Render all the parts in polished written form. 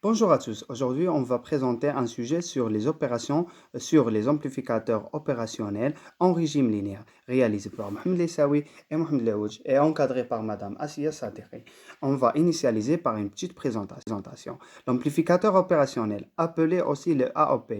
Bonjour à tous. Aujourd'hui, on va présenter un sujet sur les opérations sur les amplificateurs opérationnels en régime linéaire, réalisé par Mohamed Lessaoui et Mohamed Leouj et encadré par Madame Assia Sadeghi. On va initialiser par une petite présentation. L'amplificateur opérationnel, appelé aussi le AOP,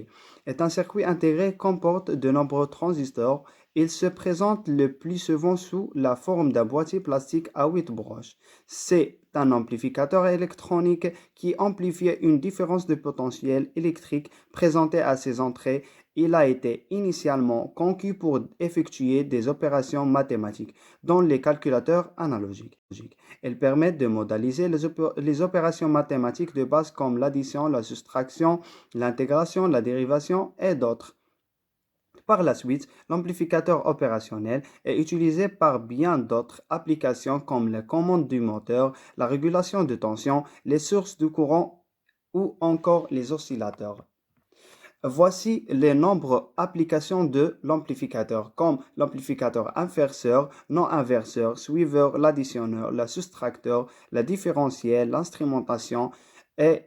est un circuit intégré qui comporte de nombreux transistors. Il se présente le plus souvent sous la forme d'un boîtier plastique à 8 broches. C'est un amplificateur électronique qui amplifiait une différence de potentiel électrique présentée à ses entrées. Il a été initialement conçu pour effectuer des opérations mathématiques dans les calculateurs analogiques. Elles permettent de modéliser les opérations mathématiques de base comme l'addition, la soustraction, l'intégration, la dérivation et d'autres. Par la suite, l'amplificateur opérationnel est utilisé par bien d'autres applications comme la commande du moteur, la régulation de tension, les sources de courant ou encore les oscillateurs. Voici les nombreuses applications de l'amplificateur, comme l'amplificateur inverseur, non inverseur, suiveur, l'additionneur, la soustracteur, la différentielle, l'instrumentation et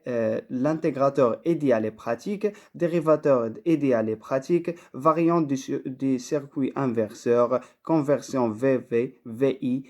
l'intégrateur idéal et pratique, dérivateur idéal et pratique, variante du circuit inverseur, conversion VV, VI.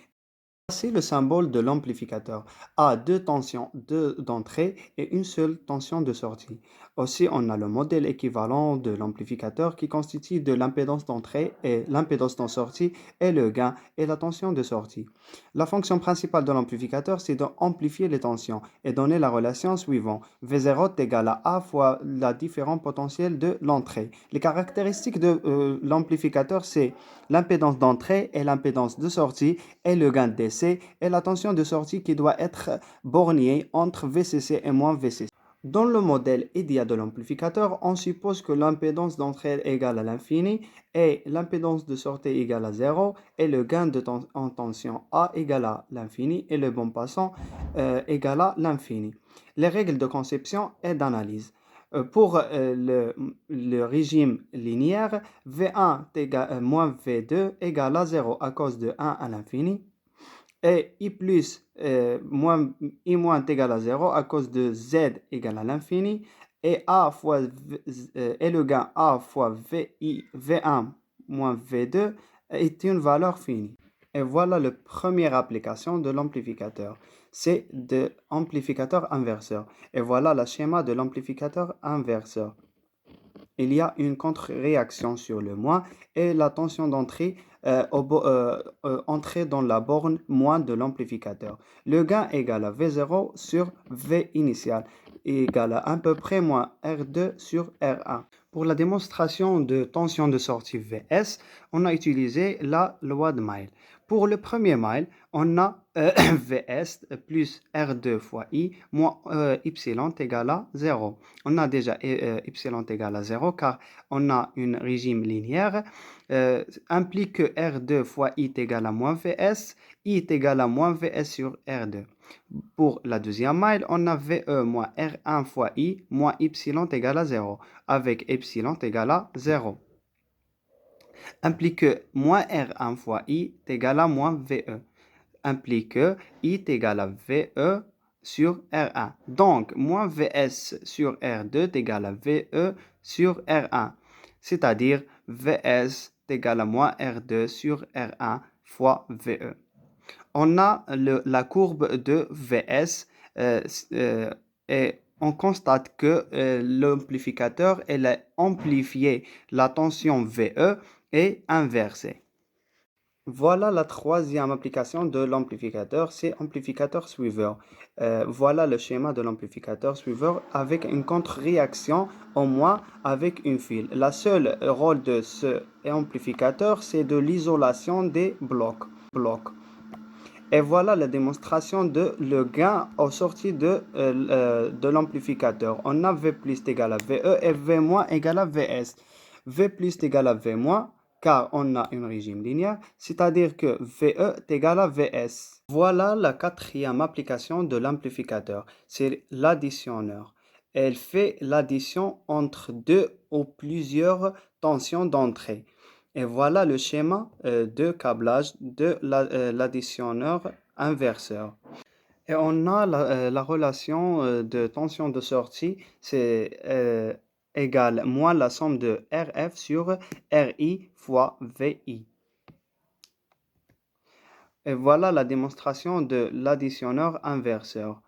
Voici le symbole de l'amplificateur. A deux tensions d'entrée et une seule tension de sortie. Aussi, on a le modèle équivalent de l'amplificateur qui constitue de l'impédance d'entrée et l'impédance de sortie et le gain et la tension de sortie. La fonction principale de l'amplificateur, c'est d'amplifier les tensions et donner la relation suivante. V0 est égal à A fois la différence potentielle de l'entrée. Les caractéristiques de l'amplificateur, c'est l'impédance d'entrée et l'impédance de sortie et le gain d'essai et la tension de sortie qui doit être bornée entre VCC et moins VCC. Dans le modèle idéal de l'amplificateur, on suppose que l'impédance d'entrée est égale à l'infini et l'impédance de sortie égale à 0 et le gain en tension A égale à l'infini et le bon passant égale à l'infini. Les règles de conception et d'analyse. Pour le régime linéaire, V1 moins V2 égale à 0 à cause de 1 à l'infini et I plus I moins est égal à 0 à cause de Z égale à l'infini et A fois et le gain A fois V1 moins V2 est une valeur finie. Et voilà la première application de l'amplificateur. C'est de l'amplificateur inverseur. Et voilà le schéma de l'amplificateur inverseur. Il y a une contre-réaction sur le moins et la tension d'entrée entrée dans la borne moins de l'amplificateur. Le gain égale à V0 sur V initial égale à peu près moins R2 sur R1. Pour la démonstration de tension de sortie Vs, on a utilisé la loi de Mail. Pour le premier mile, on a Vs plus R2 fois I moins Y égale à 0. On a déjà Y égale à 0 car on a un régime linéaire. Implique que R2 fois I est égal à moins Vs, I est égal à moins Vs sur R2. Pour la deuxième mile, on a VE moins R1 fois I moins Y égale à 0, avec Y égale à 0. Implique que moins R1 fois I est égal à moins VE. Implique que I est égal à VE sur R1. Donc, moins Vs sur R2 est égal à VE sur R1. C'est-à-dire, Vs est égal à moins R2 sur R1 fois VE. On a la courbe de Vs et on constate que l'amplificateur a amplifié la tension VE et inversé. Voilà la troisième application de l'amplificateur, c'est amplificateur suiveur. Voilà le schéma de l'amplificateur suiveur avec une contre-réaction au moins avec une fil. Le seul rôle de ce amplificateur, c'est de l'isolation des blocs. Et voilà la démonstration de le gain au sortie de l'amplificateur. On a V plus égale à VE et V moins égale à Vs. V plus égale à V moins car on a un régime linéaire, c'est-à-dire que VE est égal à Vs. Voilà la quatrième application de l'amplificateur, c'est l'additionneur. Elle fait l'addition entre deux ou plusieurs tensions d'entrée. Et voilà le schéma de câblage de l'additionneur inverseur. Et on a la relation de tension de sortie, c'est égal moins la somme de RF sur RI fois VI. Et voilà la démonstration de l'additionneur inverseur.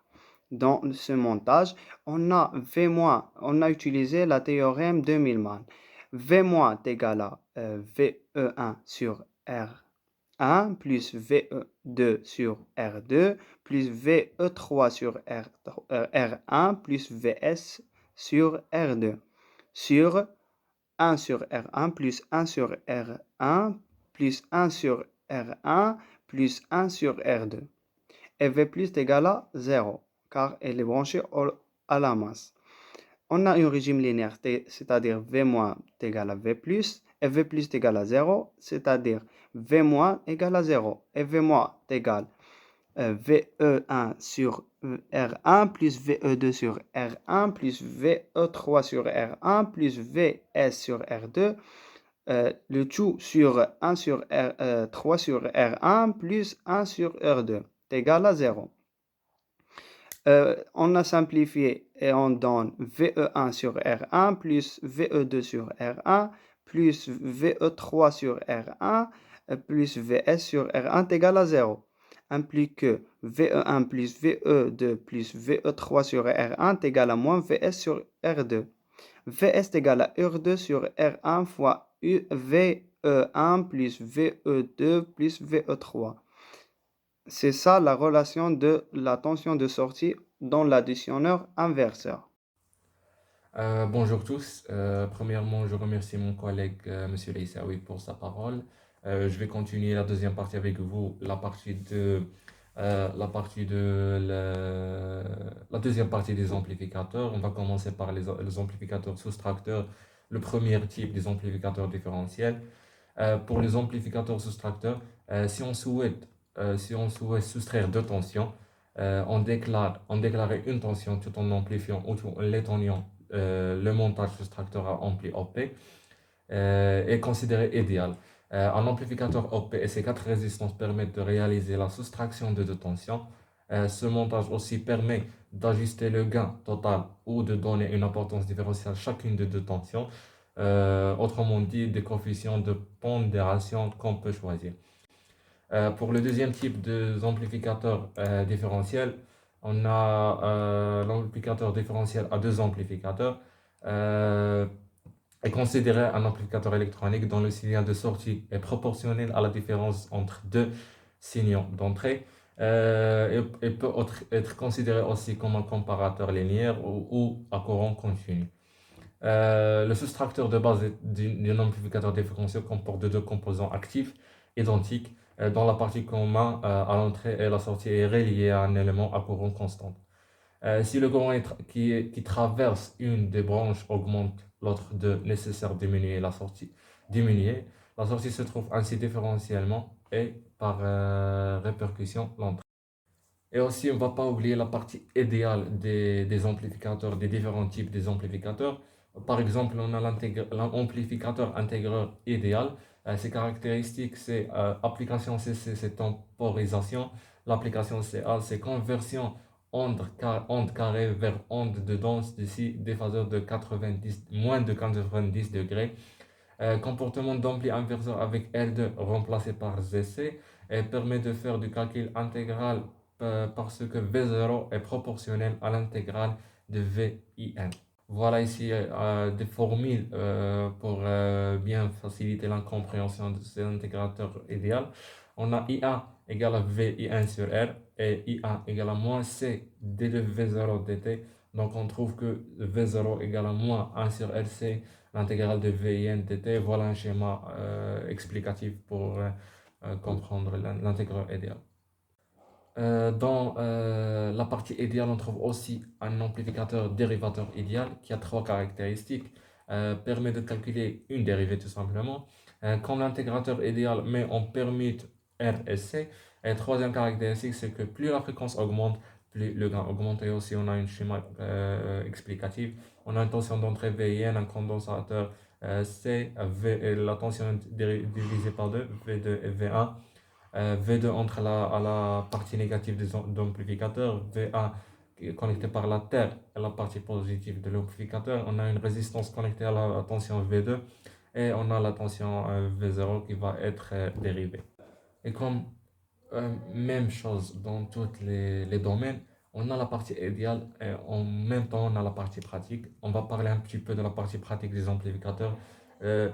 Dans ce montage, on a utilisé la théorème de Millman. V- est égal à VE1 sur R1 plus VE2 sur R2 plus VE3 sur R1 plus VS sur R2 sur 1 sur R1 plus 1 sur R1 plus 1 sur R1 plus 1 sur R2. Et V plus est égal à 0, car elle est branchée à la masse. On a un régime linéaire, c'est-à-dire V- est égal à V plus, et V plus est égal à 0, c'est-à-dire V- égale à 0, et V- est égal à VE1 sur R1 plus VE2 sur R1 plus VE3 sur R1 plus VS sur R2, le tout sur 1 sur R, 3 sur R1 plus 1 sur R2 est égal à 0. On a simplifié et on donne VE1 sur R1 plus VE2 sur R1 plus VE3 sur R1 plus VS sur R1 est égal à 0. Implique que VE1 plus VE2 plus VE3 sur R1 est égal à moins VS sur R2. VS est égal à R2 sur R1 fois VE1 plus VE2 plus VE3. C'est ça la relation de la tension de sortie dans l'additionneur inverseur. Bonjour tous. Premièrement, je remercie mon collègue Monsieur Leïsaoui pour sa parole. Je vais continuer la deuxième partie avec vous, la deuxième partie des amplificateurs. On va commencer par les amplificateurs soustracteurs, le premier type des amplificateurs différentiels. Pour les amplificateurs soustracteurs, si on souhaite soustraire deux tensions, on déclarait une tension tout en amplifiant ou tout en l'éteignant le montage soustracteur à ampli OP est considéré idéal. Un amplificateur OP et ses quatre résistances permettent de réaliser la soustraction de deux tensions. Ce montage aussi permet d'ajuster le gain total ou de donner une importance différentielle à chacune des deux tensions. Autrement dit, des coefficients de pondération qu'on peut choisir. Pour le deuxième type d'amplificateur différentiel, on a l'amplificateur différentiel à deux amplificateurs. Euh, est considéré un amplificateur électronique dont le signal de sortie est proportionnel à la différence entre deux signaux d'entrée. Et peut être considéré aussi comme un comparateur linéaire ou à courant continu. Le soustracteur de base d'un amplificateur différentiel comporte deux composants actifs identiques dont la partie commune à l'entrée et la sortie est reliée à un élément à courant constant. Si le courant qui traverse une des branches augmente, l'autre de nécessaire diminuer, la sortie se trouve ainsi différentiellement et par répercussion l'entrée. Et aussi, on ne va pas oublier la partie idéale des amplificateurs, des différents types des amplificateurs. Par exemple, on a l'amplificateur intégreur idéal. Ses caractéristiques, c'est application CC, c'est temporisation. L'application CA, c'est conversion onde carrée vers onde de danse d'ici des phaseurs de 90, moins de 90 degrés. Comportement d'ampli inverseur avec L2 remplacé par ZC et permet de faire du calcul intégral parce que V0 est proportionnel à l'intégrale de VIN. Voilà ici des formules pour bien faciliter la compréhension de cet intégrateur idéal. On a IA égale à VIN sur R et IA égale à moins C d de V0 dt. Donc on trouve que V0 égale à moins 1 sur RC, l'intégrale de VIN dt. Voilà un schéma explicatif pour comprendre l'intégrale idéal. Dans la partie idéale, on trouve aussi un amplificateur dérivateur idéal qui a trois caractéristiques. Permet de calculer une dérivée tout simplement. Comme l'intégrateur idéal met en permute R et C. Et troisième caractéristique, c'est que plus la fréquence augmente, plus le gain augmente. Et aussi, on a un schéma explicatif. On a une tension d'entrée VIN, un condensateur C, la tension divisée par 2, V2 et V1. V2 entre à la partie négative de l'amplificateur, V1 qui est connecté par la terre à la partie positive de l'amplificateur. On a une résistance connectée à la tension V2 et on a la tension V0 qui va être dérivée. Et comme même chose dans tous les domaines, on a la partie idéale et en même temps on a la partie pratique. On va parler un petit peu de la partie pratique des amplificateurs, euh,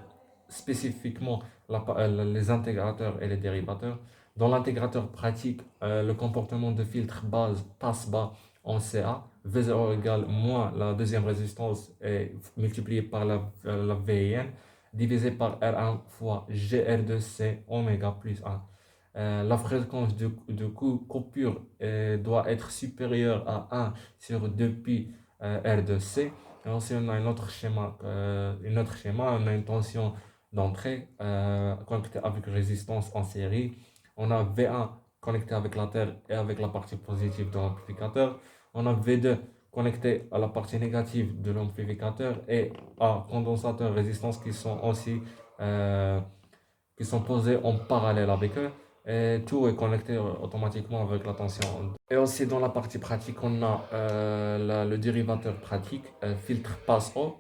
spécifiquement les intégrateurs et les dérivateurs. Dans l'intégrateur pratique, le comportement de filtre base passe bas en CA, V0 égale moins la deuxième résistance et multiplié par la VIN, divisé par R1 fois GR2C oméga plus 1. La fréquence de coupure doit être supérieure à 1 sur 2 pi R2C. Et ensuite, on a un autre schéma, on a une tension d'entrée connectée avec résistance en série. On a V1 connecté avec la terre et avec la partie positive de l'amplificateur. On a V2 connecté à la partie négative de l'amplificateur et à condensateur résistance qui sont posés en parallèle avec eux. Et tout est connecté automatiquement avec la tension. Et aussi dans la partie pratique, on a le dérivateur pratique, filtre passe haut.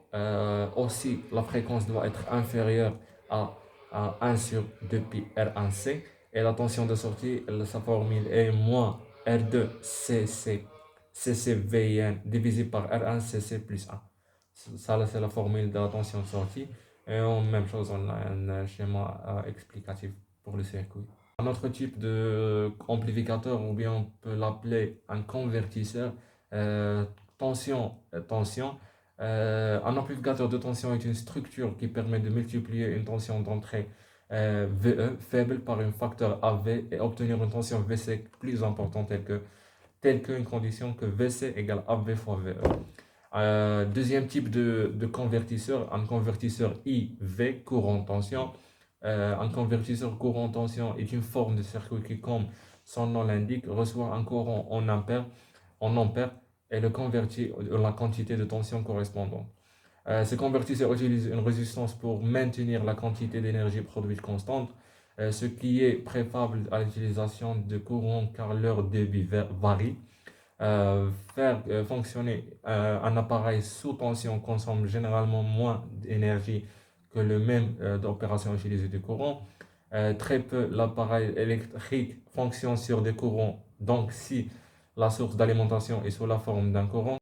Aussi, la fréquence doit être inférieure à, à 1 sur 2 pi R1C. Et la tension de sortie, sa formule est moins R2CC CCVIN divisé par R1CC plus 1. Ça, c'est la formule de la tension de sortie. Et en même chose, on a un schéma explicatif pour le circuit. Un autre type d'amplificateur, ou bien on peut l'appeler un convertisseur, euh, tension. Un amplificateur de tension est une structure qui permet de multiplier une tension d'entrée VE faible par un facteur AV et obtenir une tension VC plus importante telle qu'une condition que VC égale AV fois VE. Deuxième type de convertisseur, un convertisseur IV, courant tension. Un convertisseur courant tension est une forme de circuit qui, comme son nom l'indique, reçoit un courant en ampères et le convertit en la quantité de tension correspondante. Ce convertisseur utilise une résistance pour maintenir la quantité d'énergie produite constante, ce qui est préférable à l'utilisation de courants car leur débit varie. Faire fonctionner un appareil sous tension consomme généralement moins d'énergie que le même d'opération utilisée du courant. Très peu l'appareil électrique fonctionne sur des courants. Donc, si la source d'alimentation est sous la forme d'un courant,